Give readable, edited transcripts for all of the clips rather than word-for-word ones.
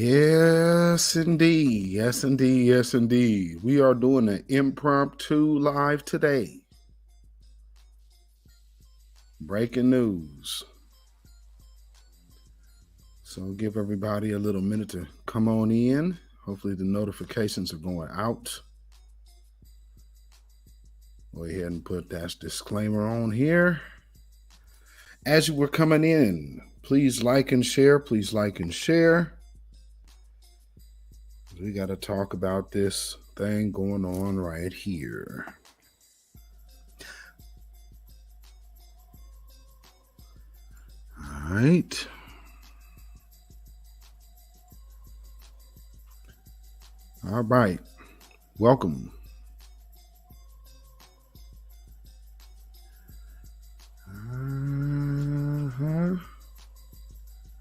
Yes, indeed. Yes, indeed. Yes, indeed. We are doing an impromptu live today. Breaking news. So I'll give everybody a little minute to come on in. Hopefully the notifications are going out. Go ahead and put that disclaimer on here. As you were coming in, please like and share. Please like and share. We got to talk about this thing going on right here. All right. All right. Welcome.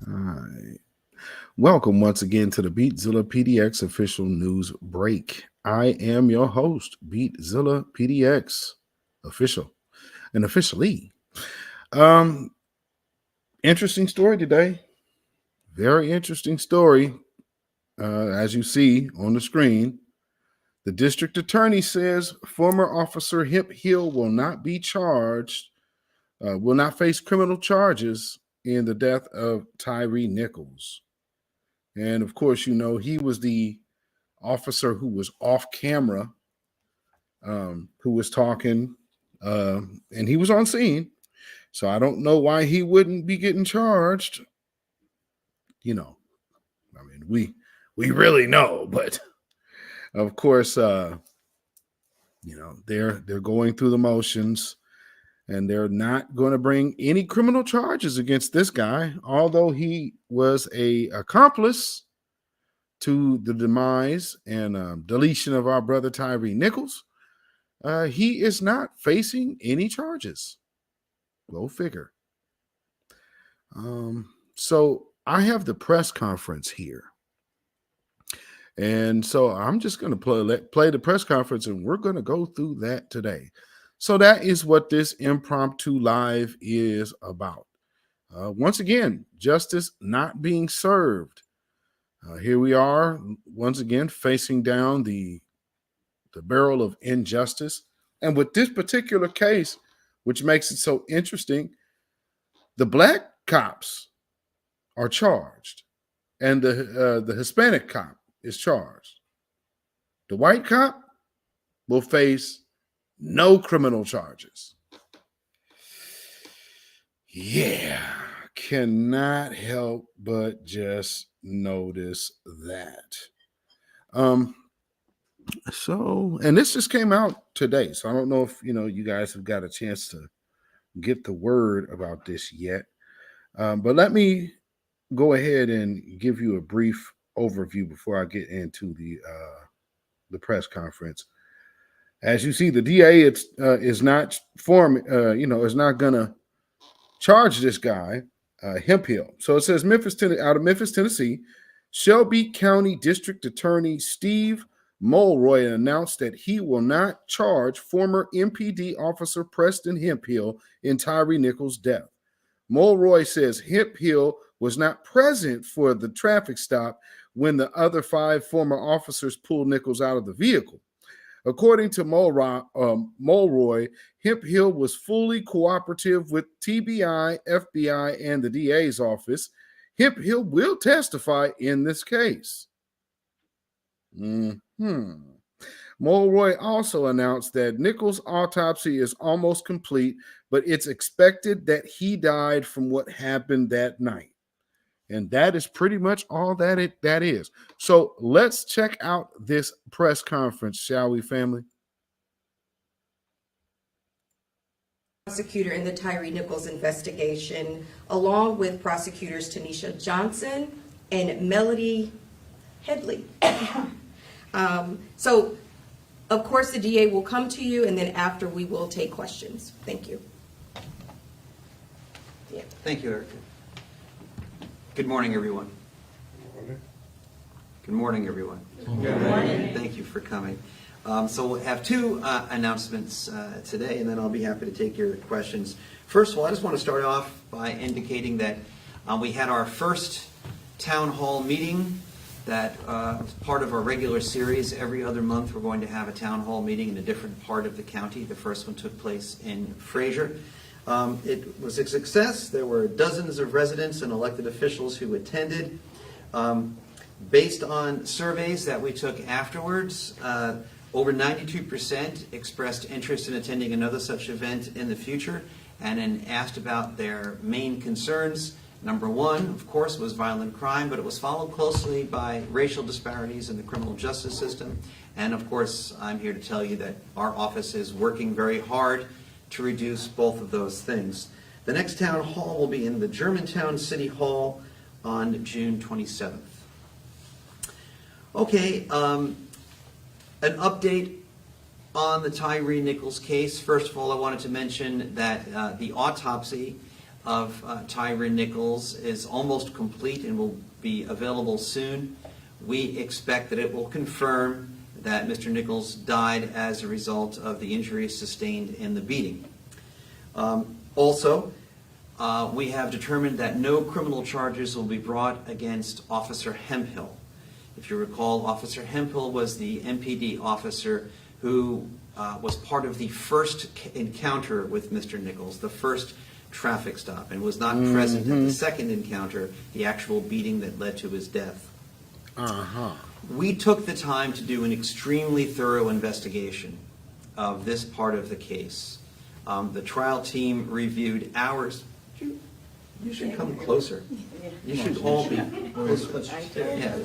All right. Welcome once again to the beatzillapdx official news break. I am your host, beatzillapdx official and officially. Interesting story today. Very interesting story. As you see on the screen, the district attorney says former officer Hemphill will not be charged, will not face criminal charges in the death of Tyre Nichols. And of course, you know, he was the officer who was off camera, who was talking, and he was on scene. So I don't know why he wouldn't be getting charged. You know, I mean, we really know, but of course, you know, they're going through the motions, and they're not going to bring any criminal charges against this guy, although he was a accomplice to the demise and deletion of our brother Tyre Nichols. He is not facing any charges. Go figure. So I have the press conference here. And so I'm just going to play the press conference, and we're going to go through that today. So that is what this impromptu live is about. Once again, justice not being served. Here we are, once again, facing down the barrel of injustice. And with this particular case, which makes it so interesting, the black cops are charged, and the Hispanic cop is charged. The white cop will face no criminal charges. Yeah, cannot help but just notice that. So, and this just came out today, so I don't know if, you know, you guys have got a chance to get the word about this yet. But let me go ahead and give you a brief overview before I get into the press conference. As you see, the DA is not is not going to charge this guy, Hemphill. So it says out of Memphis, Tennessee, Shelby County District Attorney Steve Mulroy announced that he will not charge former MPD officer Preston Hemphill in Tyre Nichols' death. Mulroy says Hemphill was not present for the traffic stop when the other 5 former officers pulled Nichols out of the vehicle. According to Mulroy, Hemphill was fully cooperative with TBI, FBI, and the DA's office. Hemphill will testify in this case. Mulroy also announced that Nichols' autopsy is almost complete, but it's expected that he died from what happened that night. And that is pretty much all that is. So let's check out this press conference, shall we, family? Prosecutor in the Tyre Nichols investigation, along with prosecutors Tanisha Johnson and Melody Headley. So, of course, the DA will come to you, and then after we will take questions. Thank you. Yeah. Thank you, Erica. Good morning, everyone. Good morning, everyone. Good morning. Thank you for coming. So we'll have 2 announcements today, and then I'll be happy to take your questions. First of all, I just want to start off by indicating that we had our first town hall meeting that as part of our regular series, every other month we're going to have a town hall meeting in a different part of the county. The first one took place in Fraser. It was a success. There were dozens of residents and elected officials who attended. Based on surveys that we took afterwards, over 92% expressed interest in attending another such event in the future, and then asked about their main concerns. Number one, of course, was violent crime, but it was followed closely by racial disparities in the criminal justice system. And of course, I'm here to tell you that our office is working very hard to reduce both of those things. The next town hall will be in the Germantown City Hall on June 27th. Okay, an update on the Tyre Nichols case. First of all, I wanted to mention that the autopsy of Tyre Nichols is almost complete and will be available soon. We expect that it will confirm that Mr. Nichols died as a result of the injuries sustained in the beating. Also, we have determined that no criminal charges will be brought against Officer Hemphill. If you recall, Officer Hemphill was the MPD officer who was part of the first encounter with Mr. Nichols, the first traffic stop, and was not present at the second encounter, the actual beating that led to his death. We took the time to do an extremely thorough investigation of this part of the case. The trial team reviewed hours. You should come closer. You should all be closer. Yeah.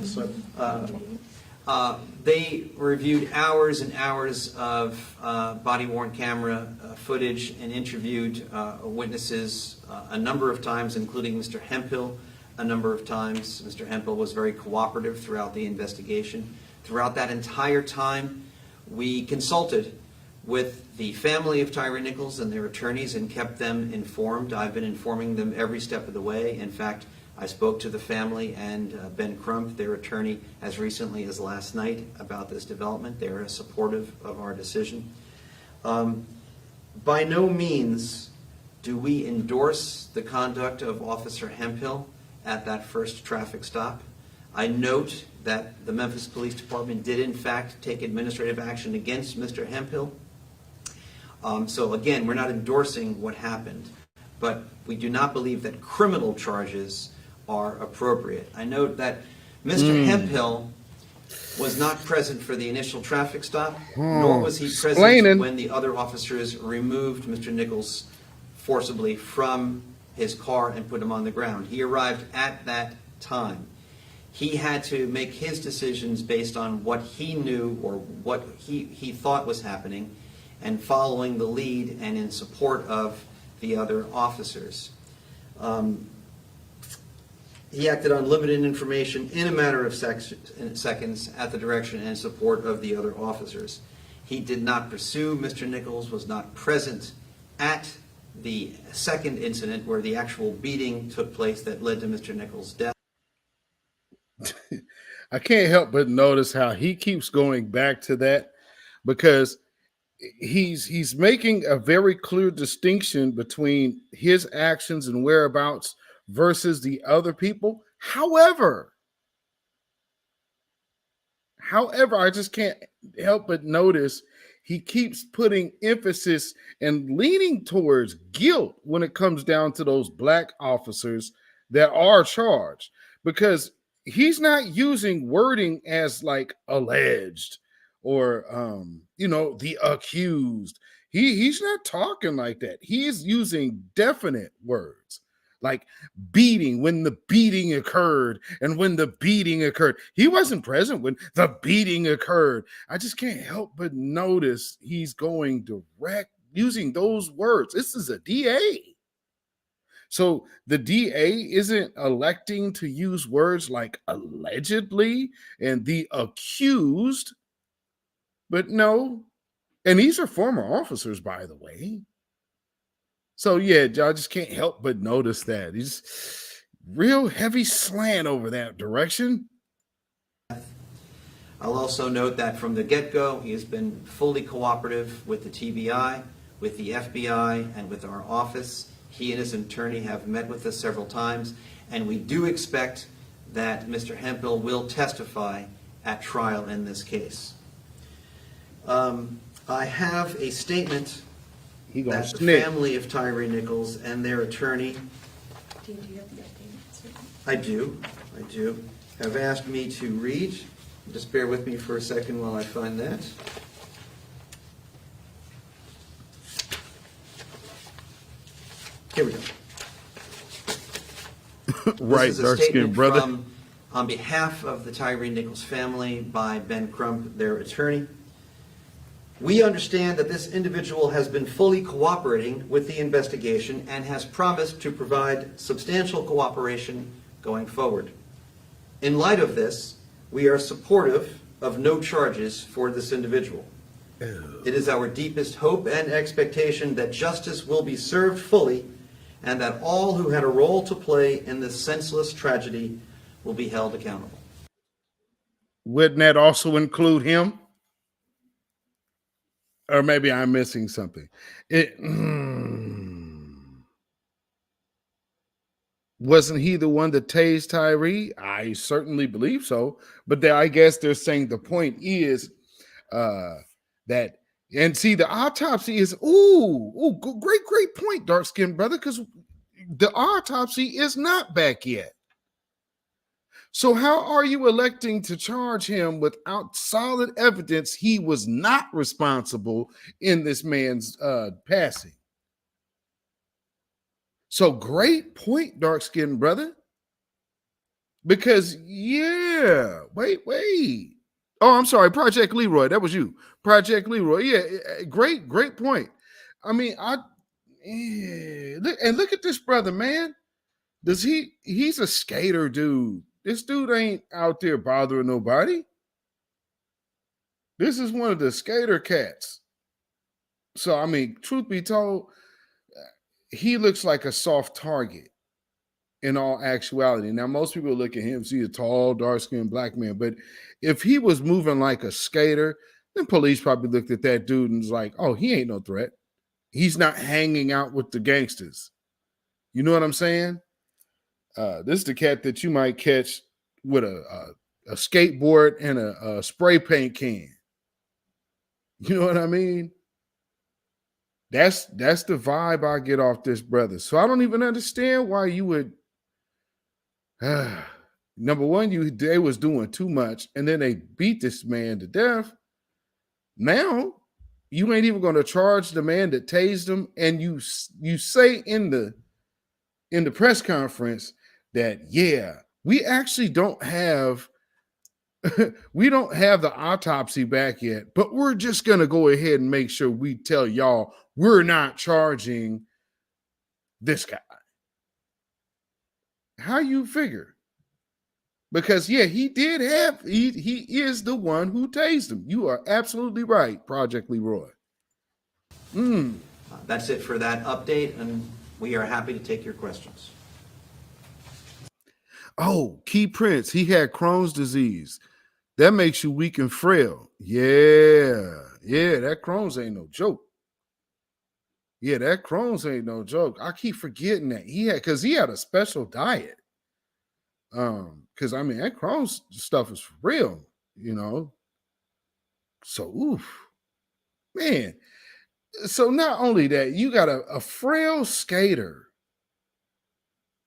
They reviewed hours and hours of body-worn camera footage and interviewed witnesses a number of times, including Mr. Hemphill a number of times. Mr. Hemphill was very cooperative throughout the investigation. Throughout that entire time, we consulted with the family of Tyre Nichols and their attorneys and kept them informed. I've been informing them every step of the way. In fact, I spoke to the family and Ben Crump, their attorney, as recently as last night about this development. They are supportive of our decision. By no means do we endorse the conduct of Officer Hemphill at that first traffic stop. I note that the Memphis Police Department did in fact take administrative action against Mr. Hemphill. So again, we're not endorsing what happened, but we do not believe that criminal charges are appropriate. I note that Mr. Hemphill was not present for the initial traffic stop, nor was he present when the other officers removed Mr. Nichols forcibly from his car and put him on the ground. He arrived at that time. He had to make his decisions based on what he knew or what he thought was happening, and following the lead and in support of the other officers. He acted on limited information in a matter of seconds at the direction and support of the other officers. He did not pursue Mr. Nichols, was not present at the second incident where the actual beating took place that led to Mr. Nichols' death. I can't help but notice how he keeps going back to that, because he's making a very clear distinction between his actions and whereabouts versus the other people. However, I just can't help but notice he keeps putting emphasis and leaning towards guilt when it comes down to those black officers that are charged, because he's not using wording as like alleged or the accused. He's not talking like that. He's using definite words like beating, when the beating occurred, and when the beating occurred. He wasn't present when the beating occurred. I just can't help but notice he's going direct, using those words. This is a DA. So the DA isn't electing to use words like allegedly and the accused, but no. And these are former officers, by the way. So yeah, I just can't help but notice that. He's real heavy slant over that direction. I'll also note that from the get-go, he has been fully cooperative with the TBI, with the FBI, and with our office. He and his attorney have met with us several times, and we do expect that Mr. Hemphill will testify at trial in this case. I have a statement He gonna that the snitch. family of Tyre Nichols and their attorney, Do you have the updated statement? I do, have asked me to read. Just bear with me for a second while I find that. Here we go. Right, This is a dark skinned statement brother. from, on behalf of the Tyre Nichols family by Ben Crump, their attorney. We understand that this individual has been fully cooperating with the investigation and has promised to provide substantial cooperation going forward. In light of this, we are supportive of no charges for this individual. It is our deepest hope and expectation that justice will be served fully and that all who had a role to play in this senseless tragedy will be held accountable. Wouldn't that also include him? Or maybe I'm missing something. Wasn't he the one that tased Tyree? I certainly believe so. But I guess they're saying the point is that, and see, the autopsy is, great point, dark skinned brother, because the autopsy is not back yet. So how are you electing to charge him without solid evidence he was not responsible in this man's passing? So great point, dark-skinned brother. Because, wait. Oh, I'm sorry, Project Leroy. That was you. Project Leroy. Yeah, great point. I mean, look at this brother, man. He's a skater dude. This dude ain't out there bothering nobody. This is one of the skater cats. So, I mean, truth be told, he looks like a soft target in all actuality. Now, most people look at him, see a tall, dark-skinned black man. But if he was moving like a skater, then police probably looked at that dude and was like, oh, he ain't no threat. He's not hanging out with the gangsters. You know what I'm saying? This is the cat that you might catch with a skateboard and a spray paint can. You know what I mean? That's the vibe I get off this brother. So I don't even understand why you would. Number one, they was doing too much, and then they beat this man to death. Now you ain't even going to charge the man that tased him, and you say in the press conference that we actually don't have the autopsy back yet, but we're just going to go ahead and make sure we tell y'all we're not charging this guy. How you figure? Because he is the one who tased him. You are absolutely right, Project Leroy. That's it for that update, and we are happy to take your questions. Oh, Key Prince, he had Crohn's disease. That makes you weak and frail. Yeah, that Crohn's ain't no joke. That Crohn's ain't no joke. I keep forgetting that because he had a special diet. Because I mean that Crohn's stuff is for real, you know. So, man. So not only that, you got a frail skater,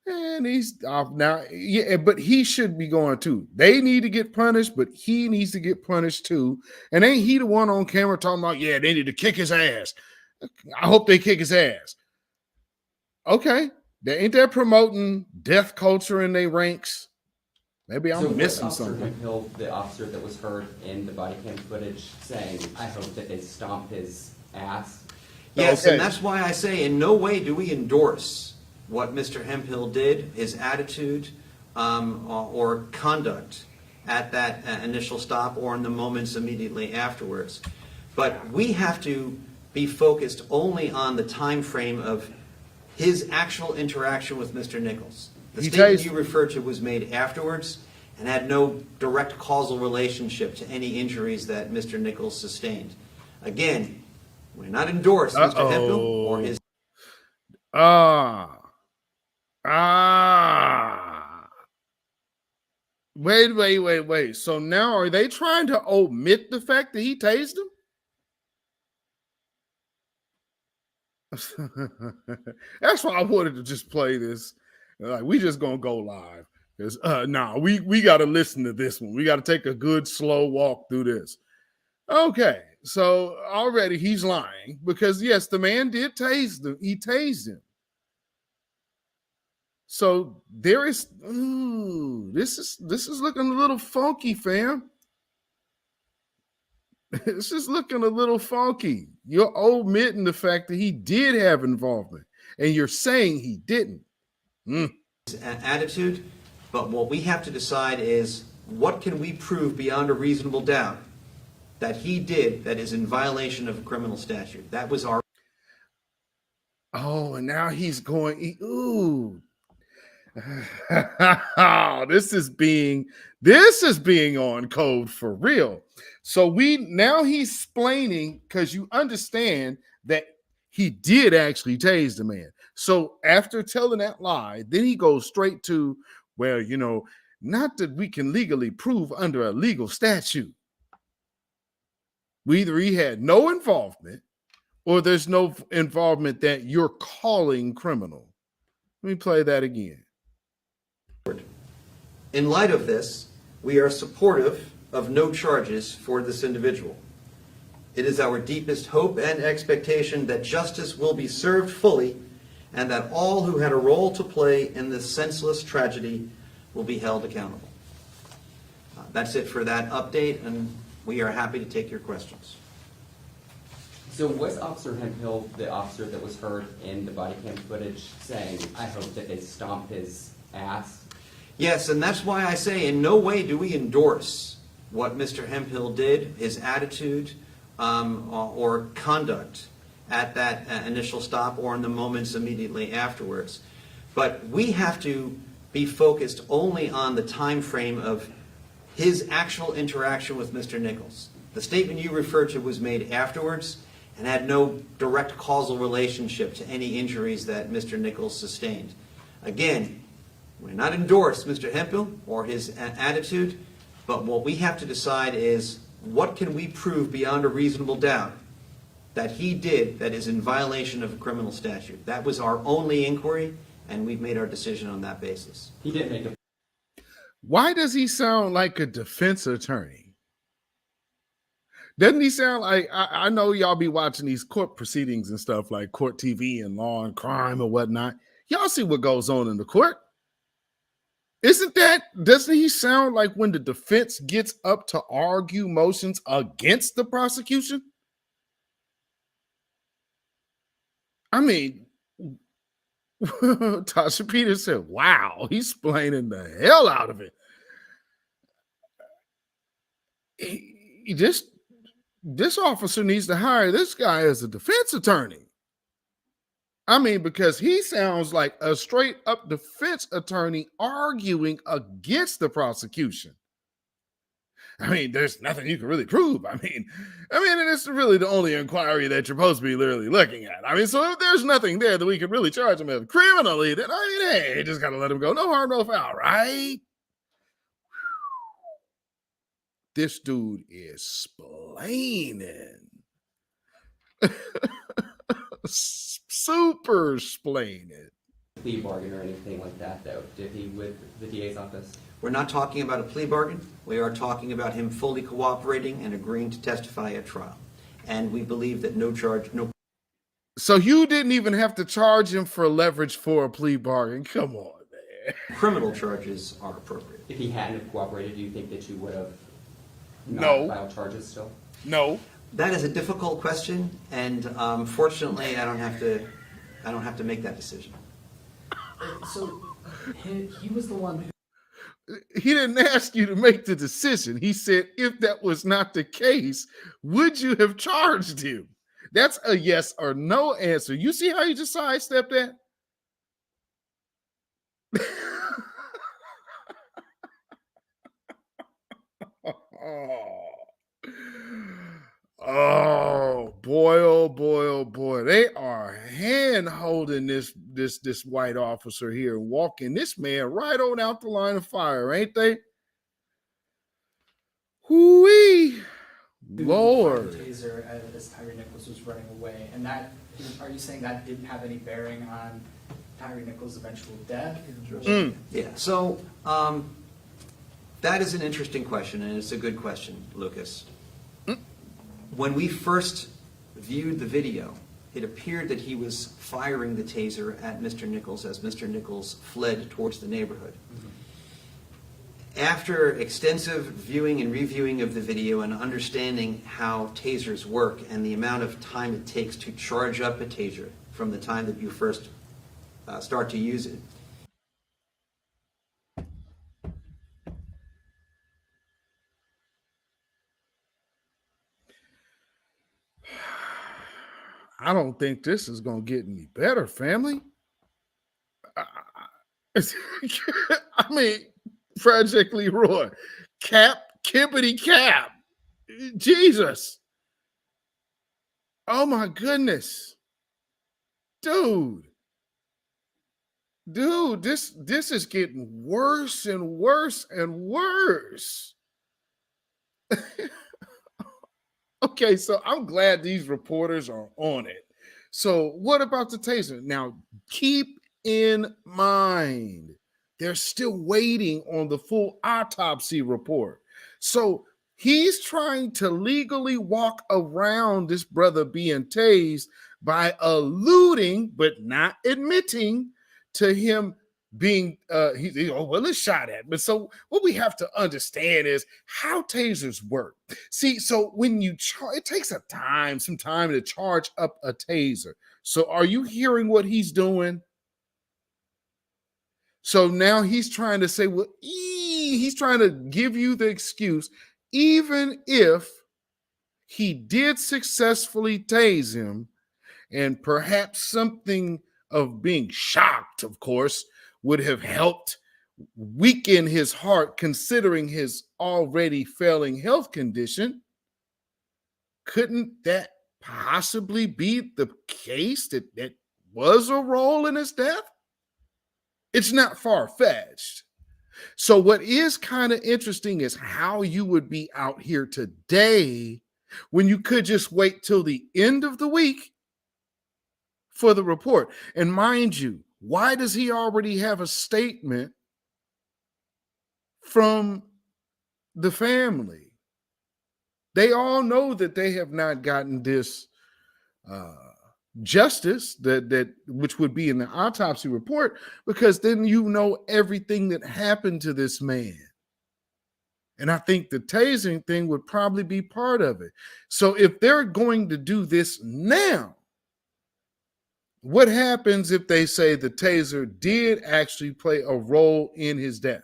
and he's off now. Yeah, but he should be going too. They need to get punished, but he needs to get punished too. And ain't he the one on camera talking about, they need to kick his ass? I hope they kick his ass. Okay. Ain't that promoting death culture in their ranks? Maybe I'm missing something. Hemphill, the officer that was heard in the body cam footage, saying, I hope that they stomp his ass. Yes, Okay. and that's why I say in no way do we endorse what Mr. Hemphill did, his attitude or conduct at that initial stop or in the moments immediately afterwards. But we have to be focused only on the time frame of his actual interaction with Mr. Nichols. The statement you referred to was made afterwards and had no direct causal relationship to any injuries that Mr. Nichols sustained. Again, we're not endorsed Mr. Hemphill or his. Wait. So now are they trying to omit the fact that he tased him? That's why I wanted to just play this. Like, we just gonna go live. Because we gotta listen to this one. We gotta take a good slow walk through this. Okay, so already he's lying because yes, the man did tase him. He tased him. So there is this is looking a little funky, fam. This is looking a little funky. You're omitting the fact that he did have involvement, and you're saying he didn't. Attitude, but what we have to decide is what can we prove beyond a reasonable doubt that he did that is in violation of a criminal statute. That was our... Oh, and now he's going, ooh. This is being on code for real. So he's explaining, because you understand that he did actually tase the man. So after telling that lie, then he goes straight to, well, not that we can legally prove under a legal statute. Either he had no involvement or there's no involvement that you're calling criminal. Let me play that again. In light of this, we are supportive of no charges for this individual. It is our deepest hope and expectation that justice will be served fully and that all who had a role to play in this senseless tragedy will be held accountable. That's it for that update, and we are happy to take your questions. So was Officer Hemphill the officer that was heard in the body cam footage saying, I hope that they stomp his ass? Yes, and that's why I say in no way do we endorse what Mr. Hemphill did, his attitude or conduct at that initial stop or in the moments immediately afterwards. But we have to be focused only on the time frame of his actual interaction with Mr. Nichols. The statement you referred to was made afterwards and had no direct causal relationship to any injuries that Mr. Nichols sustained. Again, we not endorse Mr. Hemphill or his attitude, but what we have to decide is what can we prove beyond a reasonable doubt that he did that is in violation of a criminal statute. That was our only inquiry, and we've made our decision on that basis. He didn't make a... Why does he sound like a defense attorney? Doesn't he sound like, I know y'all be watching these court proceedings and stuff like Court TV and Law and Crime or whatnot. Y'all see what goes on in the court. Doesn't he sound like when the defense gets up to argue motions against the prosecution? I mean, Tasha Peters said, wow, he's explaining the hell out of it. This officer needs to hire this guy as a defense attorney. I mean, because he sounds like a straight up defense attorney arguing against the prosecution. I mean, there's nothing you can really prove. I mean, and it's really the only inquiry that you're supposed to be literally looking at. I mean, so if there's nothing there that we can really charge him with criminally, then hey, just gotta let him go. No harm, no foul, right? This dude is splaining. Super splaining. Plea bargain or anything like that, though, did he with the DA's office? We're not talking about a plea bargain. We are talking about him fully cooperating and agreeing to testify at trial. And we believe that no. So you didn't even have to charge him for leverage for a plea bargain. Come on, man. Criminal charges are appropriate. If he hadn't have cooperated, do you think that you would have No. filed charges still? No. That is a difficult question, and fortunately, I don't have to make that decision. So he was the one who... He didn't ask you to make the decision. He said, if that was not the case, would you have charged him? That's a yes or no answer. You see how you just sidestepped that? Oh boy, oh boy, oh boy. They are hand holding this white officer here, walking this man right on out the line of fire, ain't they? Whoo-wee. Who Lord. fired the taser as Tyre Nichols was running away, and that, are you saying that didn't have any bearing on Tyre Nichols' eventual death? Yeah, so that is an interesting question, and it's a good question, Lucas. When we first viewed the video, it appeared that he was firing the taser at Mr. Nichols as Mr. Nichols fled towards the neighborhood. After extensive viewing and reviewing of the video and understanding how tasers work and the amount of time it takes to charge up a taser from the time that you first start to use it, I don't think this is going to get any better, family. I mean, Project Leroy, cap, kippity cap. Jesus. Oh my goodness. Dude, this is getting worse and worse and worse. Okay, so I'm glad these reporters are on it. So what about the taser? Now, keep in mind, they're still waiting on the full autopsy report. So he's trying to legally walk around this brother being tased by alluding, but not admitting to him being it's shot at. But so what we have to understand is how tasers work. See, so when you it takes some time to charge up a taser. So are you hearing what he's doing? So now he's trying to say, well, he's trying to give you the excuse, even if he did successfully tase him, and perhaps something of being shocked, of course, would have helped weaken his heart, considering his already failing health condition. Couldn't that possibly be the case that was a role in his death? It's not far-fetched. So what is kind of interesting is how you would be out here today when you could just wait till the end of the week for the report. And mind you, why does he already have a statement from the family? They all know that they have not gotten this justice that which would be in the autopsy report, because then you know everything that happened to this man. And I think the tasing thing would probably be part of it. So if they're going to do this now, what happens if they say the taser did actually play a role in his death?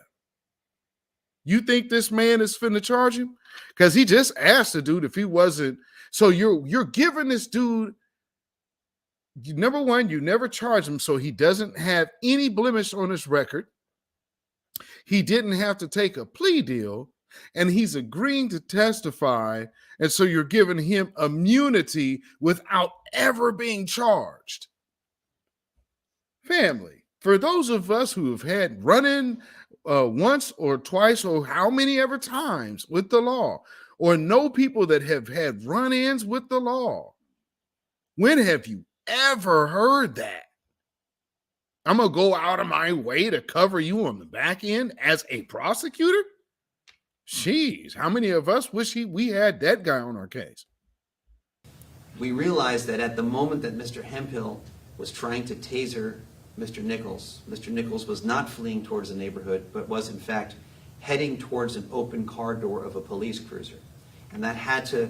You think this man is finna charge him? Because he just asked the dude if he wasn't. So you're giving this dude, number one, you never charge him, so he doesn't have any blemish on his record. He didn't have to take a plea deal, and he's agreeing to testify, and so you're giving him immunity without ever being charged. Family, for those of us who have had run-in once or twice or how many ever times with the law, or know people that have had run-ins with the law, when have you ever heard that? I'm going to go out of my way to cover you on the back end as a prosecutor? Jeez, how many of us wish we had that guy on our case? we realized that at the moment that Mr. Hemphill was trying to taser Mr. Nichols was not fleeing towards the neighborhood, but was in fact heading towards an open car door of a police cruiser. And that had to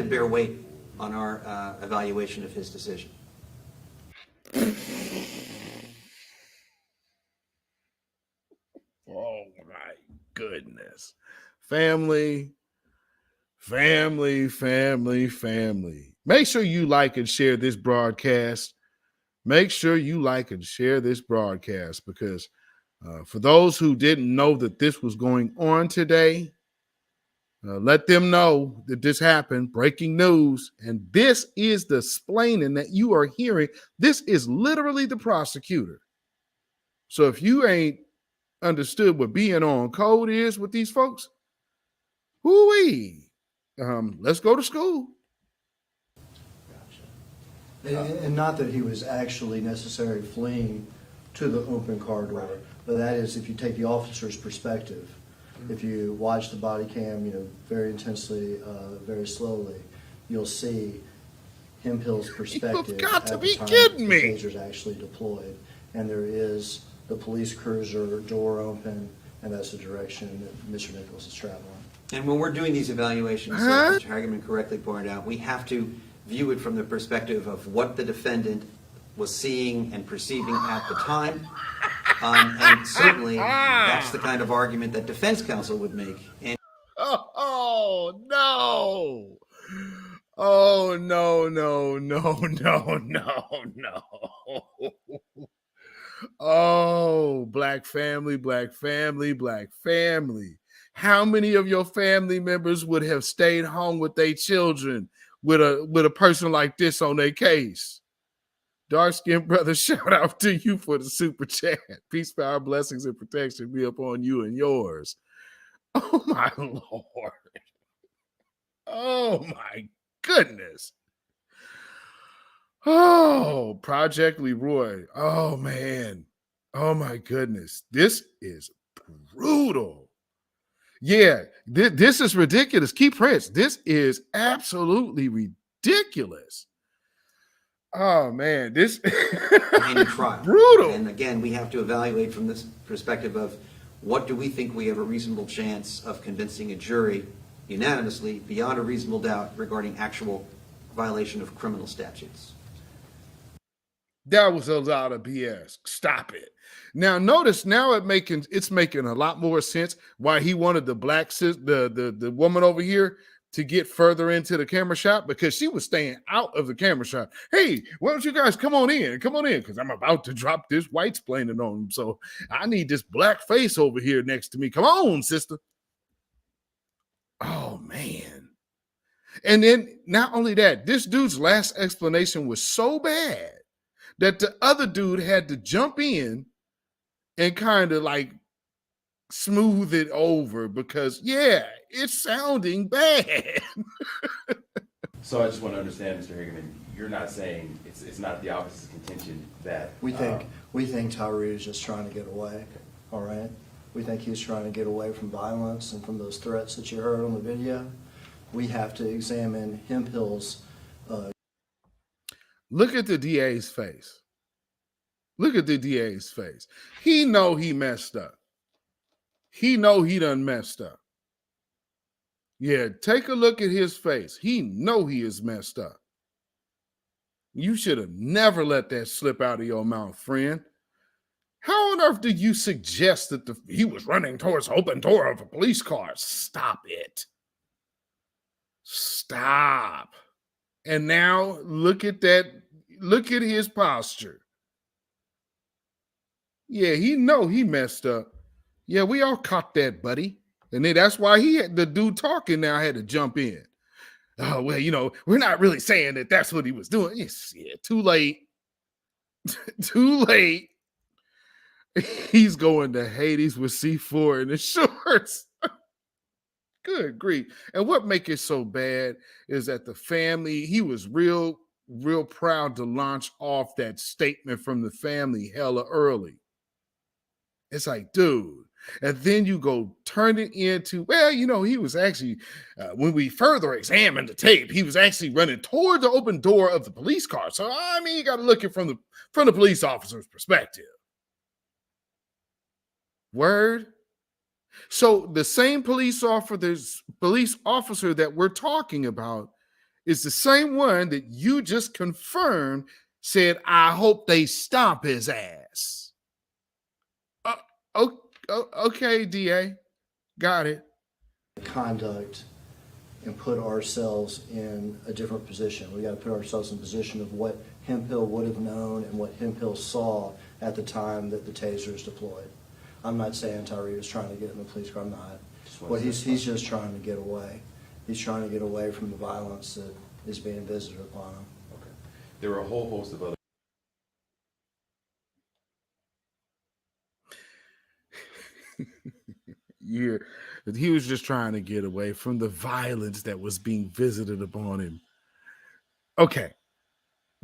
bear weight on our evaluation of his decision. Oh my goodness. Family. Make sure you like and share this broadcast. Because for those who didn't know that this was going on today, let them know that this happened. Breaking news. And this is the splaining that you are hearing. This is literally the prosecutor. So if you ain't understood what being on code is with these folks, Hoo-wee. Let's go to school. And not that he was actually necessarily fleeing to the open car door, but that is if you take the officer's perspective. If you watch the body cam, very intensely, very slowly, you'll see Hemphill's perspective got to at be the time kidding me. the taser's actually deployed. And there is the police cruiser door open, and that's the direction that Mr. Nichols is traveling. And when we're doing these evaluations, Huh? Mr. Hagerman correctly pointed out, we have to view it from the perspective of what the defendant was seeing and perceiving at the time. And certainly, that's the kind of argument that defense counsel would make. And Oh, no. Oh, no, no, no, no, no, no. Oh, black family, black family, black family. How many of your family members would have stayed home with their children with a person like this on their case? Dark skinned brother, shout out to you for the super chat. Peace, power, blessings, and protection be upon you and yours. Oh my Lord. Oh my goodness. Oh, Project Leroy. Oh man. Oh my goodness. This is brutal. Yeah, this is ridiculous. Key Prince, this is absolutely ridiculous. Oh man, this any trial. brutal. And again, we have to evaluate from this perspective of what do we think we have a reasonable chance of convincing a jury unanimously beyond a reasonable doubt regarding actual violation of criminal statutes. That was a lot of BS. Stop it. Now notice now it's making a lot more sense why he wanted the black the woman over here to get further into the camera shot, because she was staying out of the camera shot. Hey, why don't you guys come on in, because I'm about to drop this white splaining on him. So I need this black face over here next to me. Come on, sister. Oh, man. And then not only that, this dude's last explanation was so bad that the other dude had to jump in and kind of like smooth it over because, yeah, it's sounding bad. So I just want to understand, Mr. Hagerman, you're not saying it's not the office's contention that We think Tyre is just trying to get away, all right? We think he's trying to get away from violence and from those threats that you heard on the video. We have to examine Hemphill's. Look at the DA's face. Look at the DA's face. He know he messed up. He know he done messed up. Yeah, take a look at his face. He know he is messed up. You should have never let that slip out of your mouth, friend. How on earth did you suggest that he was running towards the open door of a police car? Stop it. Stop. And now look at that. Look at his posture. Yeah, he know he messed up. Yeah, we all caught that, buddy. And then that's why the dude talking now had to jump in. Oh, well, we're not really saying that that's what he was doing. Yes, yeah, too late. Too late. He's going to Hades with C4 in his shorts. Good grief. And what make it so bad is that the family, he was real proud to launch off that statement from the family hella early. It's like, dude. And then you go turn it into, he was actually, when we further examined the tape, he was actually running toward the open door of the police car. So, you got to look at it from the police officer's perspective. Word. So the same police officer that we're talking about is the same one that you just confirmed said, I hope they stomp his ass. Okay, DA. Got it. Conduct and put ourselves in a different position. We got to put ourselves in a position of what Hemphill would have known and what Hemphill saw at the time that the taser is deployed. I'm not saying Tyre was trying to get in the police car. I'm not. Well, he's just trying to get away. He's trying to get away from the violence that is being visited upon him. okay. There were a whole host of other. He was just trying to get away from the violence that was being visited upon him. Okay.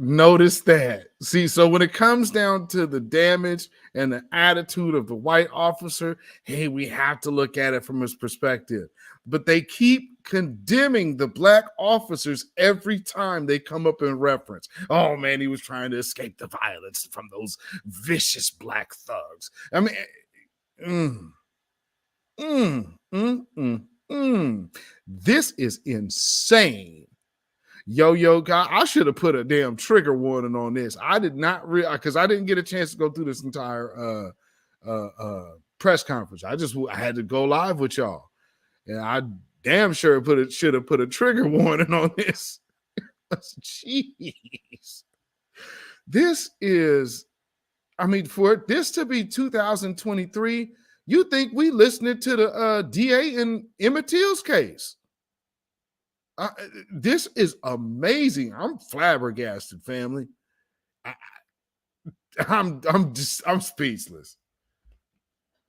Notice that. See, so when it comes down to the damage and the attitude of the white officer, hey, we have to look at it from his perspective. But they keep condemning the black officers every time they come up in reference. Oh man, he was trying to escape the violence from those vicious black thugs. I mean, this is insane. Yo, guy, I should have put a damn trigger warning on this. I did not because I didn't get a chance to go through this entire press conference. I had to go live with y'all, and I damn sure should have put a trigger warning on this. Jeez, this is, I mean, for this to be 2023, you think we listening to the DA in Emmett Till's case? This is amazing. I'm flabbergasted, family. I'm speechless.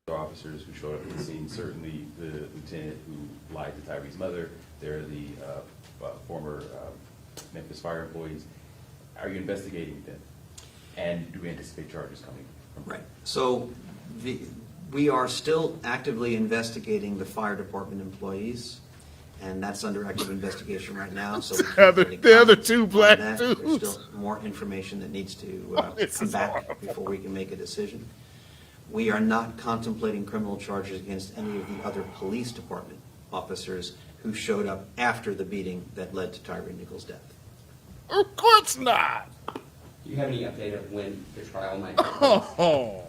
Officers who showed up at the scene, certainly the lieutenant who lied to Tyree's mother, they're the former Memphis fire employees. Are you investigating them? And do we anticipate charges coming from them? Right. So we are still actively investigating the fire department employees, and that's under active investigation right now. So the other two black dudes. There's still more information that needs to come back before we can make a decision. We are not contemplating criminal charges against any of the other police department officers who showed up after the beating that led to Tyre Nichols' death. Of course not. Do you have any update of when the trial might take place? Oh.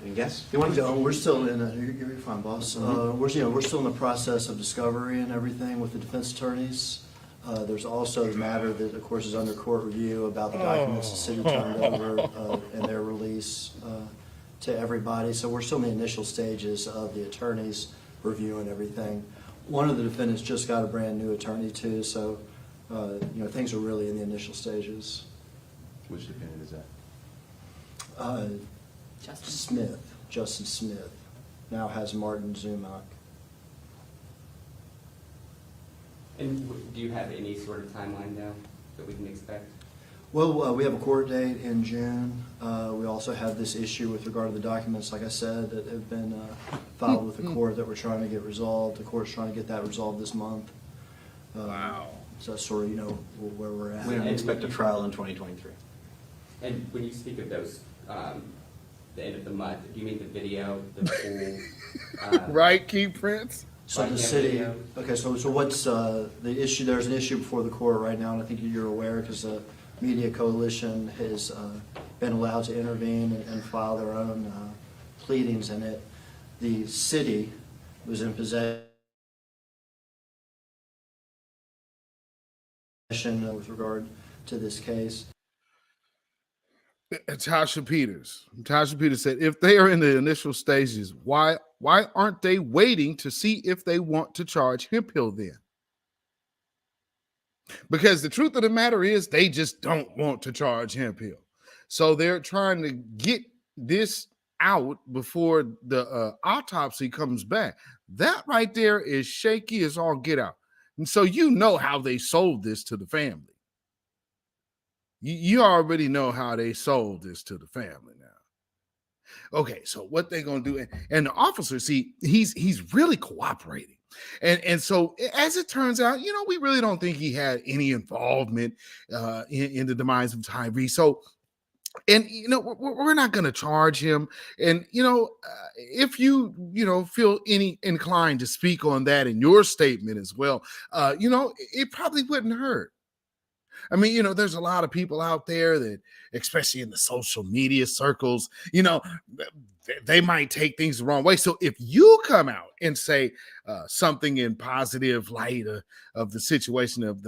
And guess? We're still in you're fine, boss. We're still in the process of discovery and everything with the defense attorneys. There's also the matter that, of course, is under court review about the documents the city turned over and their release to everybody. So we're still in the initial stages of the attorneys reviewing everything. One of the defendants just got a brand new attorney too, so things are really in the initial stages. Which defendant is that? Justin Smith, now has Martin Zumock. And do you have any sort of timeline now that we can expect? Well, we have a court date in June. We also have this issue with regard to the documents, like I said, that have been filed with the court that we're trying to get resolved. The court's trying to get that resolved this month. Wow. So that's sort of, where we're at. We don't expect a trial in 2023. And when you speak of those, the end of the month, do you mean the video, the full? Right, Key Prince? So the city, okay, so what's the issue? There's an issue before the court right now, and I think you're aware because the Media Coalition has been allowed to intervene and file their own pleadings in it. The city was in possession with regard to this case. Tasha Peters said, if they are in the initial stages, why aren't they waiting to see if they want to charge Hemphill then? Because the truth of the matter is they just don't want to charge Hemphill. So they're trying to get this out before the autopsy comes back. That right there is shaky as all get out. And so how they sold this to the family. You already know how they sold this to the family now. Okay, so what they gonna do? And the officer, see, he's really cooperating. And so as it turns out, we really don't think he had any involvement in the demise of Tyre. So, and we're not going to charge him. And if you feel any inclined to speak on that in your statement as well, it probably wouldn't hurt. I mean, there's a lot of people out there that, especially in the social media circles, they might take things the wrong way. So if you come out and say something in positive light of the situation of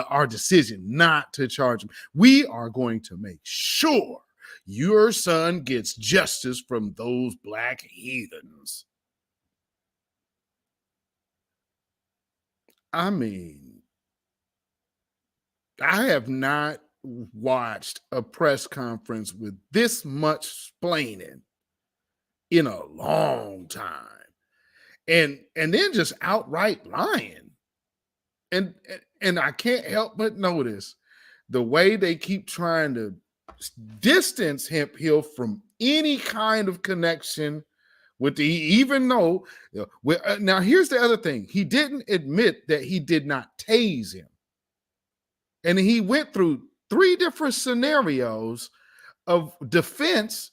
our decision not to charge him, we are going to make sure your son gets justice from those black heathens. I mean, I have not watched a press conference with this much splaining in a long time. and then just outright lying. And I can't help but notice the way they keep trying to distance Hemphill from any kind of connection with the, even though, now here's the other thing. He didn't admit that he did not tase him. And he went through 3 different scenarios of defense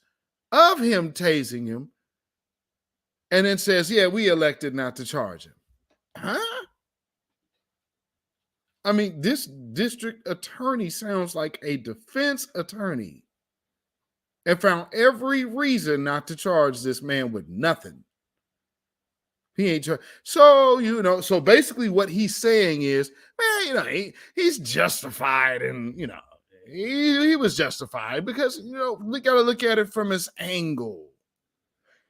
of him tasing him, and then says, yeah, we elected not to charge him. Huh? I mean, this district attorney sounds like a defense attorney and found every reason not to charge this man with nothing. He ain't so, so basically what he's saying is, man, he's justified, and, he was justified because, we got to look at it from his angle.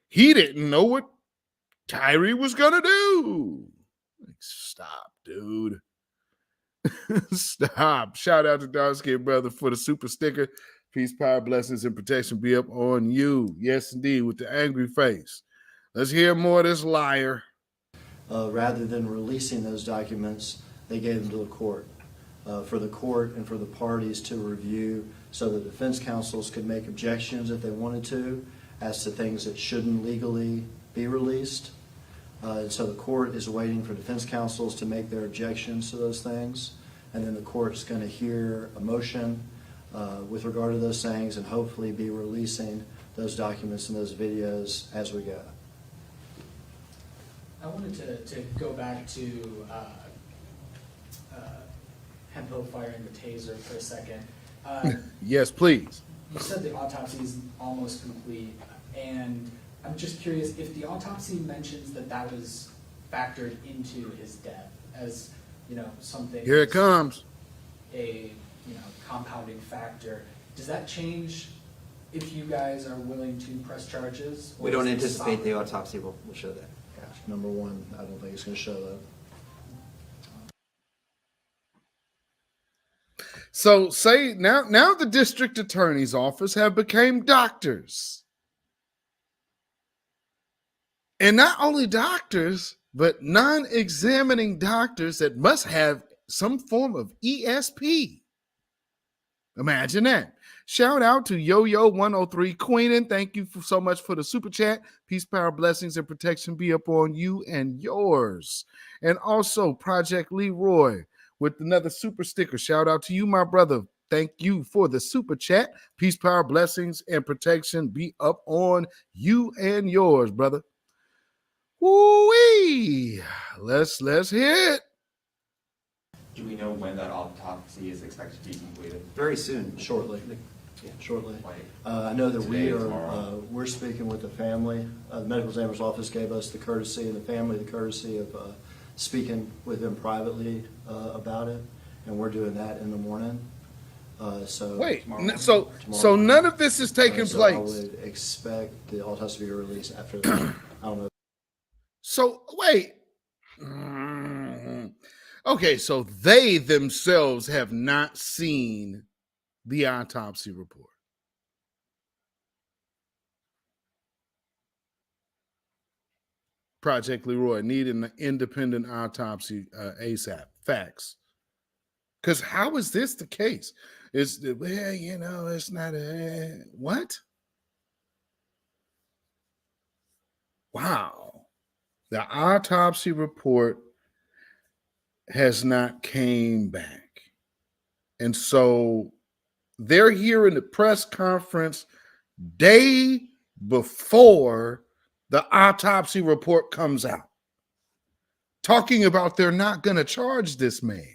He didn't know what Tyre was going to do. Stop, dude. Stop. Shout out to Dark Skin Brother for the super sticker. Peace, power, blessings, and protection be up on you. Yes, indeed, with the angry face. Let's hear more of this liar. Rather than releasing those documents, they gave them to the court. For the court and for the parties to review, so the defense counsels could make objections if they wanted to as to things that shouldn't legally be released. And so the court is waiting for defense counsels to make their objections to those things, and then the court's going to hear a motion with regard to those things and hopefully be releasing those documents and those videos as we go. I wanted to go back to Hemphill firing the taser for a second. Yes, please. You said the autopsy is almost complete, and I'm just curious if the autopsy mentions that was factored into his death as, something. Here it comes. A compounding factor. Does that change if you guys are willing to press charges? We or don't is it anticipate solid? the autopsy will show that. Number one, I don't think it's going to show that. So say now the district attorney's office have become doctors. And not only doctors, but non-examining doctors that must have some form of ESP. Imagine that. Shout out to Yo-Yo103 Queen, and thank you so much for the super chat. Peace, power, blessings, and protection be upon you and yours. And also Project Leroy with another super sticker. Shout out to you, my brother. Thank you for the super chat. Peace, power, blessings, and protection be up on you and yours, brother. Woo-wee. Let's hear it. Do we know when that autopsy is expected to be completed? Very soon. Shortly. Yeah. Shortly. Like, I know that today we or are, tomorrow? we're speaking with the family. The medical examiner's office gave us the courtesy, and the family the courtesy of speaking with them privately about it, and we're doing that in the morning. So Wait, tomorrow- so tomorrow none of this is taking so I place. would expect the autopsy to be released after that. I don't know. So wait. Okay, so they themselves have not seen the autopsy report. Project Leroy needing an independent autopsy ASAP. Facts. Because how is this the case? It's it's not a what? Wow. The autopsy report has not came back. And so they're here in the press conference day before the autopsy report comes out, talking about they're not going to charge this man.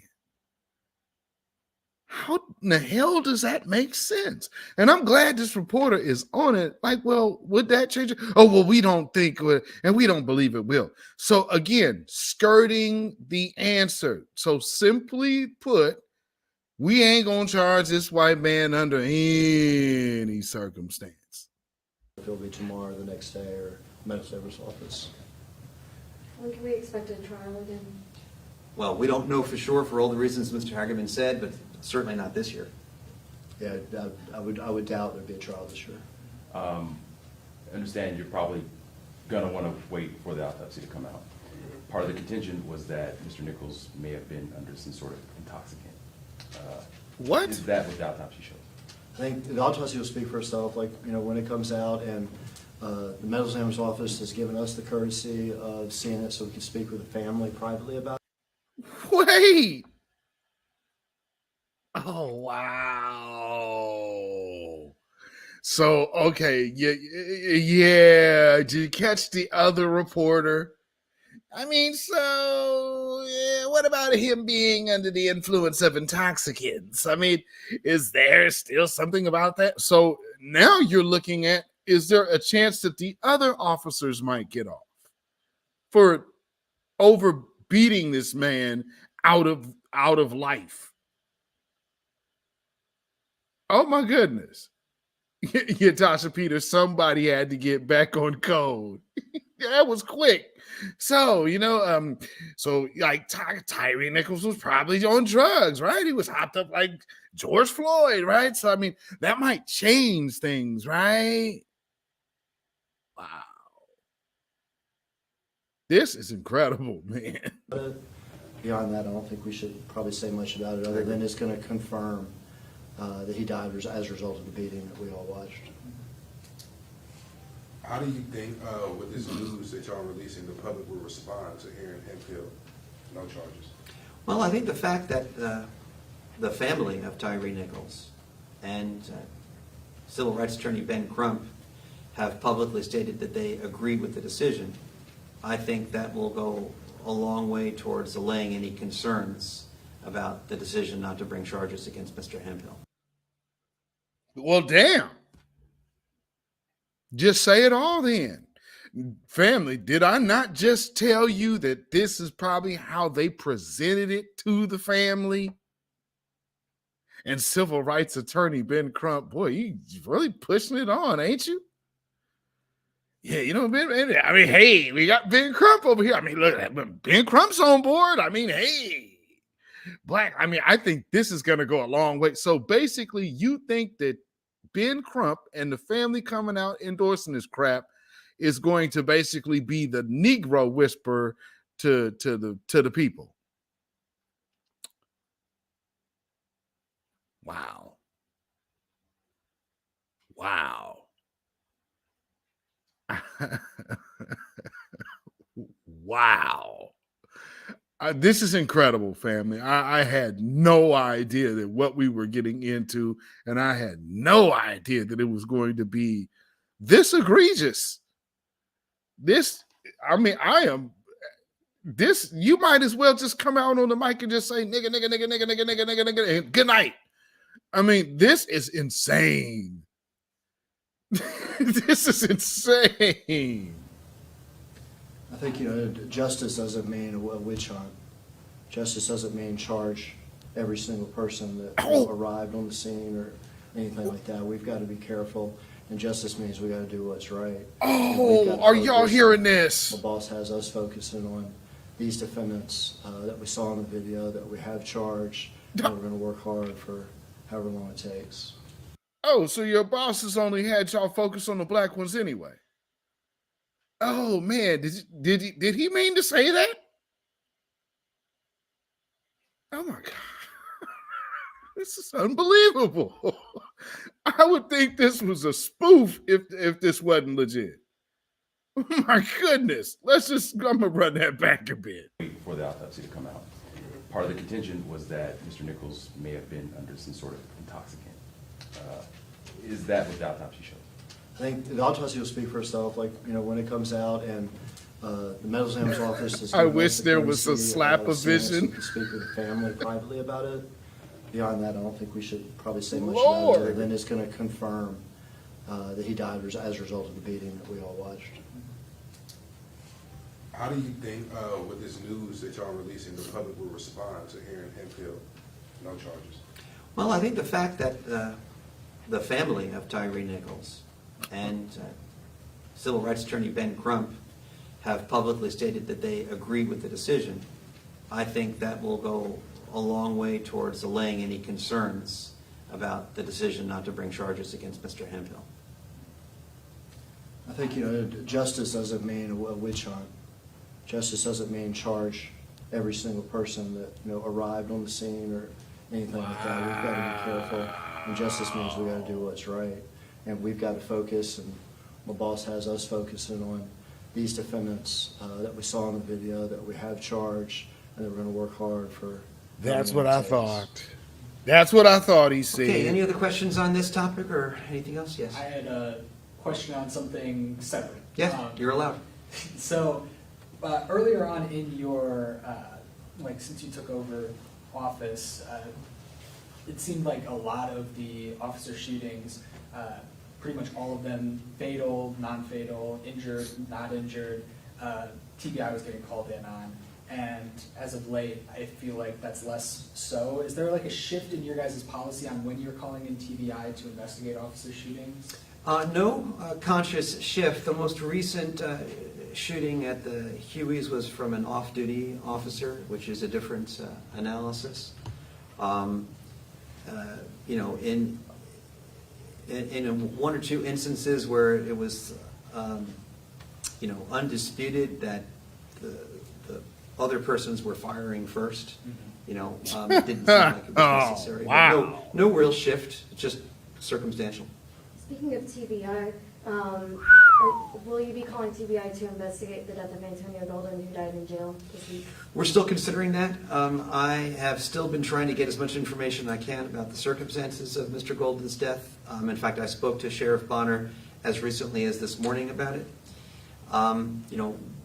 How in the hell does that make sense? And I'm glad this reporter is on it. Like, well, would that change it? Oh, well, we don't think, and we don't believe it will. So again, skirting the answer. So simply put, we ain't going to charge this white man under any circumstance. If it'll be tomorrow, the next day, or medical examiner's office. When can we expect a trial again? Well, we don't know for sure for all the reasons Mr. Hagerman said, but certainly not this year. Yeah, I would doubt there'd be a trial this year. Understand you're probably gonna wanna wait for the autopsy to come out. Part of the contention was that Mr. Nichols may have been under some sort of intoxicant. What? Is that what the autopsy shows? I think the autopsy will speak for itself, like, when it comes out, and the medical examiner's office has given us the courtesy of seeing it so we can speak with the family privately about it. Wait. Oh, wow. So, okay, yeah. Did you catch the other reporter? I mean, so yeah, what about him being under the influence of intoxicants? I mean, is there still something about that? So now you're looking at, is there a chance that the other officers might get off for over beating this man out of life? Oh my goodness. Yeah, Tasha Peters, somebody had to get back on code. That was quick. So, so like Tyre Nichols was probably on drugs, right? He was hopped up like George Floyd, right? So, I mean, that might change things, right? Wow. This is incredible, man. Beyond that, I don't think we should probably say much about it, other than it's going to confirm that he died as a result of the beating that we all watched. How do you think with this news that y'all releasing, the public will respond to hearing Hemphill no charges? Well, I think the fact that the family of Tyre Nichols and civil rights attorney Ben Crump have publicly stated that they agree with the decision, I think that will go a long way towards allaying any concerns about the decision not to bring charges against Mr. Hemphill. Well, damn. Just say it all then. Family, did I not just tell you that this is probably how they presented it to the family? And civil rights attorney Ben Crump, boy, you really pushing it on, ain't you? Yeah, Ben, I mean, hey, we got Ben Crump over here. I mean, look, Ben Crump's on board. I mean, hey, Black, I mean, I think this is going to go a long way. So basically, you think that Ben Crump and the family coming out endorsing this crap is going to basically be the Negro whisperer to the people. Wow. Wow. Wow. This is incredible, family. I had no idea that what we were getting into, and I had no idea that it was going to be this egregious. You might as well just come out on the mic and just say, nigga, nigga, nigga, nigga, nigga, nigga, nigga, nigga, and good night. I mean, this is insane. This is insane. I think, justice doesn't mean a witch hunt. Justice doesn't mean charge every single person that arrived on the scene or anything like that. We've got to be careful, and justice means we got to do what's right. Oh, are y'all hearing this? The boss has us focusing on these defendants that we saw in the video, that we have charged, and we're going to work hard for however long it takes. Oh, so your boss has only had y'all focus on the black ones anyway. Oh man, did he mean to say that? Oh my God. This is unbelievable. I would think this was a spoof if this wasn't legit. Oh my goodness. I'm gonna run that back a bit. Wait for the autopsy to come out. Part of the contention was that Mr. Nichols may have been under some sort of intoxicant. Is that what the autopsy shows? I think the autopsy will speak for itself, like, when it comes out, and the medical examiner's office has I given wish us the there was a courtesy slap of seeing it so we vision. can speak with the family privately about it. Beyond that, I don't think we should probably say much Lord. about it, other than it's going to confirm that he died as a result of the beating that we all watched. How do you think with this news that y'all releasing, the public will respond to hearing Hemphill no charges? Well, I think the fact that the family of Tyre Nichols and civil rights attorney Ben Crump have publicly stated that they agree with the decision, I think that will go a long way towards allaying any concerns about the decision not to bring charges against Mr. Hemphill. I think, justice doesn't mean a witch hunt. Justice doesn't mean charge every single person that, arrived on the scene or anything like that. We've got to be careful, and justice means we got to do what's right. And we've got to focus, and my boss has us focusing on these defendants that we saw in the video, that we have charged, and that we're going to work hard for. That's what I thought. That's what I thought he said. Okay, any other questions on this topic or anything else? Yes. I had a question on something separate. Yes, you're allowed. So, earlier on in your, since you took over office, it seemed like a lot of the officer shootings, pretty much all of them fatal, non-fatal, injured, not injured, TBI was getting called in on. And as of late, I feel like that's less so. Is there like a shift in your guys' policy on when you're calling in TBI to investigate officer shootings? No conscious shift. The most recent shooting at the Hueys was from an off-duty officer, which is a different analysis. In one or two instances where it was, undisputed that the other persons were firing first, it didn't seem like it was necessary. Wow. But no real shift, just circumstantial. Speaking of TBI, will you be calling TBI to investigate the death of Antonio Golden, who died in jail this week? We're still considering that. I have still been trying to get as much information as I can about the circumstances of Mr. Golden's death. In fact, I spoke to Sheriff Bonner as recently as this morning about it.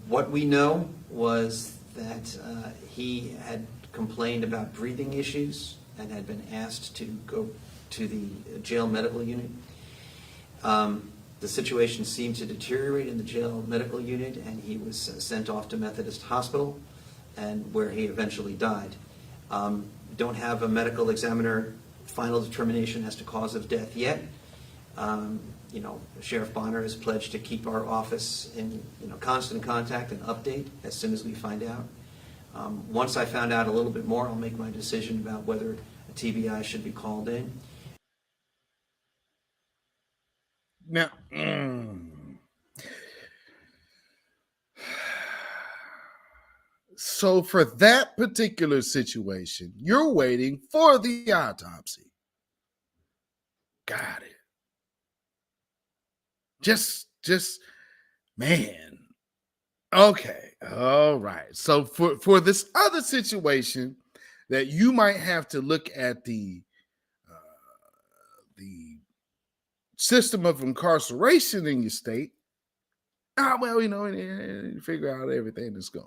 What we know was that he had complained about breathing issues and had been asked to go to the jail medical unit. The situation seemed to deteriorate in the jail medical unit, and he was sent off to Methodist Hospital, and where he eventually died. Don't have a medical examiner final determination as to cause of death yet. Sheriff Bonner has pledged to keep our office in constant contact and update as soon as we find out. Once I found out a little bit more, I'll make my decision about whether a TBI should be called in. Now, so for that particular situation, you're waiting for the autopsy. Got it. Just, man. Okay. All right. So for this other situation that you might have to look at the system of incarceration in your state, figure out everything that's going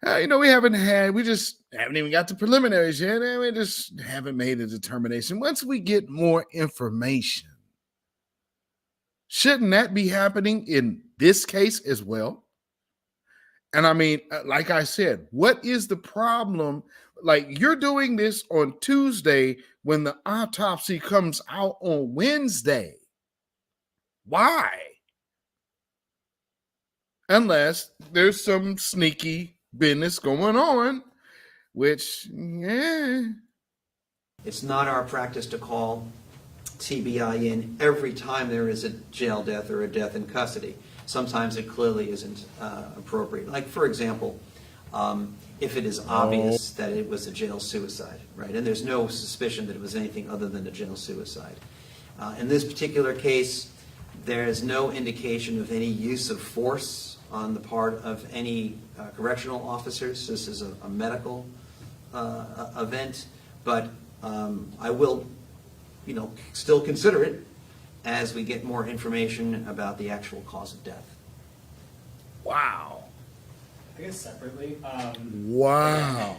on. We just haven't even got the preliminaries yet, and we just haven't made a determination. Once we get more information, shouldn't that be happening in this case as well? And I mean, like I said, what is the problem? Like, you're doing this on Tuesday when the autopsy comes out on Wednesday. Why? Unless there's some sneaky business going on, which, It's not our practice to call TBI in every time there is a jail death or a death in custody. Sometimes it clearly isn't appropriate. Like, for example, if it is obvious that it was a jail suicide, right? And there's no suspicion that it was anything other than a jail suicide. In this particular case, there is no indication of any use of force on the part of any correctional officers. This is a medical event, but I will, still consider it as we get more information about the actual cause of death. wow. I guess separately. Wow.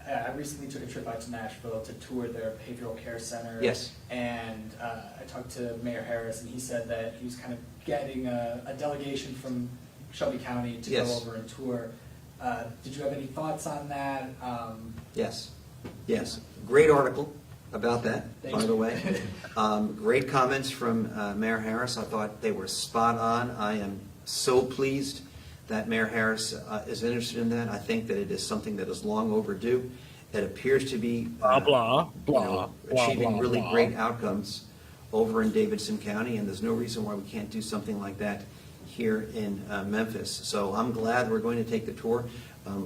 I recently took a trip out to Nashville to tour their behavioral care center. Yes. And I talked to Mayor Harris, and he said that he was kind of getting a delegation from Shelby County to Yes. go over and tour. Did you have any thoughts on that? Yes. Great article about that, Thank by you. the way. Great comments from Mayor Harris. I thought they were spot on. I am so pleased that Mayor Harris is interested in that. I think that it is something that is long overdue. It appears to be Blah, blah, blah, achieving blah, really blah. great outcomes over in Davidson County, and there's no reason why we can't do something like that here in Memphis. So I'm glad we're going to take the tour.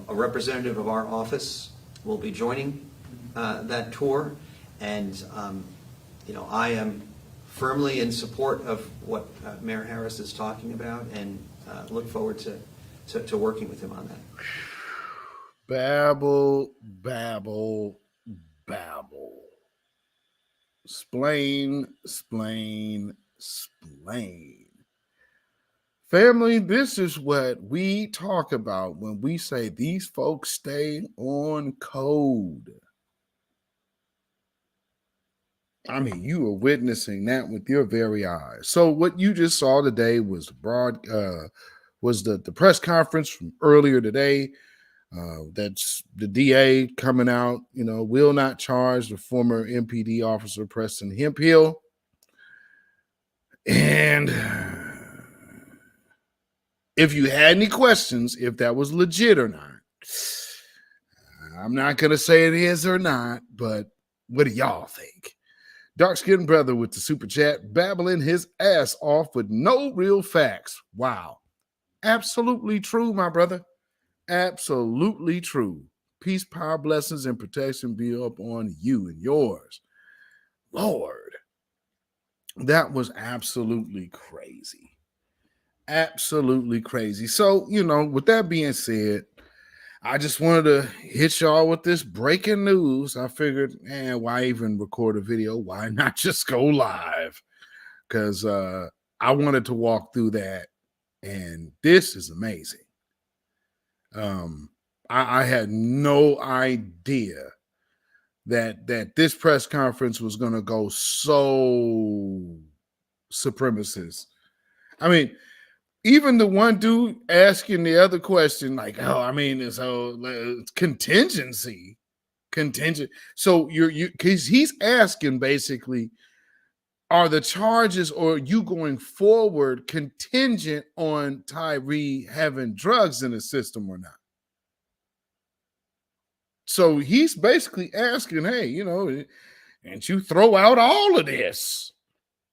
A representative of our office will be joining that tour, and I am firmly in support of what Mayor Harris is talking about, and look forward to working with him on that. Babble, babble, babble. Splain, splain, splain. Family, this is what we talk about when we say these folks stay on code. I mean, you are witnessing that with your very eyes. So what you just saw today was the press conference from earlier today. That's the DA coming out, will not charge the former MPD officer Preston Hemphill. And if you had any questions, if that was legit or not, I'm not going to say it is or not, but what do y'all think? Dark-skinned brother with the super chat, babbling his ass off with no real facts. Wow. Absolutely true, my brother. Absolutely true. Peace, power, blessings, and protection be up on you and yours. Lord, that was absolutely crazy. Absolutely crazy. So, with that being said, I just wanted to hit y'all with this breaking news. I figured, why even record a video? Why not just go live? Because I wanted to walk through that, and this is amazing. I had no idea that this press conference was going to go so supremacist. I mean, even the one dude asking the other question, like, it's contingency. So because he's asking basically, are the charges or you going forward contingent on Tyre having drugs in the system or not? So he's basically asking, hey, and you throw out all of this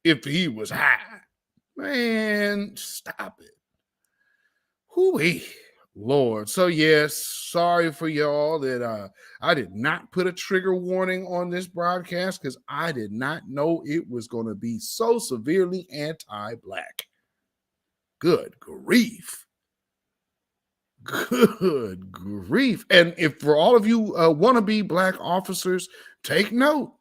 if he was high. Man, stop it. Hoo-wee, Lord. So yes, sorry for y'all that I did not put a trigger warning on this broadcast because I did not know it was going to be so severely anti-black. Good grief. Good grief. And if for all of you wannabe black officers, take note.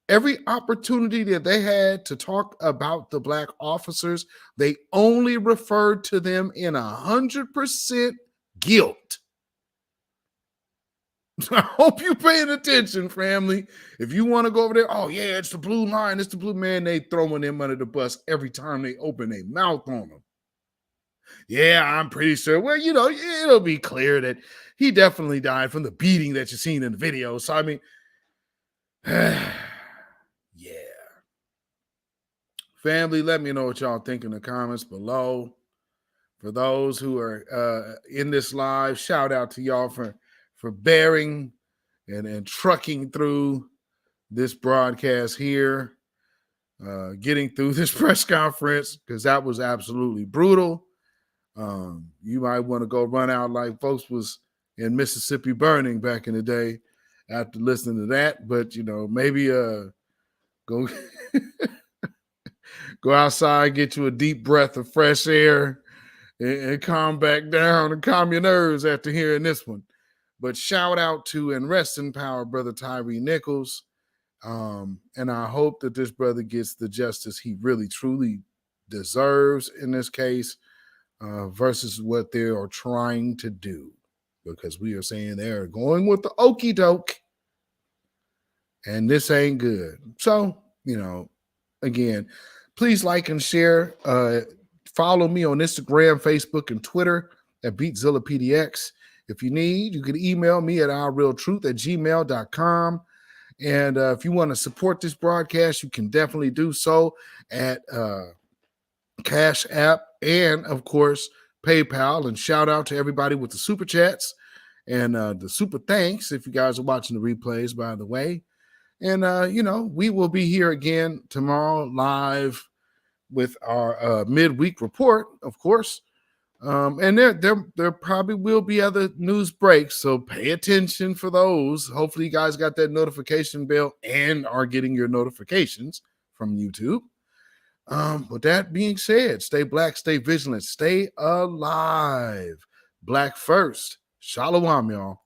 Every opportunity that they had to talk about the black officers, they only referred to them in 100% guilt. So I hope you're paying attention, family. If you want to go over there, oh yeah, it's the blue line, it's the blue man, they throwing them under the bus every time they open their mouth on them. Yeah, I'm pretty sure. Well, it'll be clear that he definitely died from the beating that you've seen in the video. So, I mean, yeah. Family, let me know what y'all think in the comments below. For those who are in this live, shout out to y'all for bearing and trucking through this broadcast here, getting through this press conference, because that was absolutely brutal. You might want to go run out like folks was in Mississippi burning back in the day after listening to that. But, maybe go go outside, get you a deep breath of fresh air and calm back down and calm your nerves after hearing this one. But shout out to and rest in power, brother Tyre Nichols. And I hope that this brother gets the justice he really, truly deserves in this case. Versus what they are trying to do, because we are saying they're going with the okie doke, and this ain't good. So, again, please like and share. Follow me on Instagram, Facebook, and Twitter at beatzillapdx. If you need, you can email me at ourrealtruth@gmail.com. And if you want to support this broadcast, you can definitely do so at CashApp, and of course PayPal. And shout out to everybody with the super chats and the super thanks if you guys are watching the replays, by the way. And, we will be here again tomorrow live with our midweek report, of course. And there probably will be other news breaks, so pay attention for those. Hopefully, you guys got that notification bell and are getting your notifications from YouTube. With that being said, stay black, stay vigilant, stay alive. Black first. Shalom, y'all.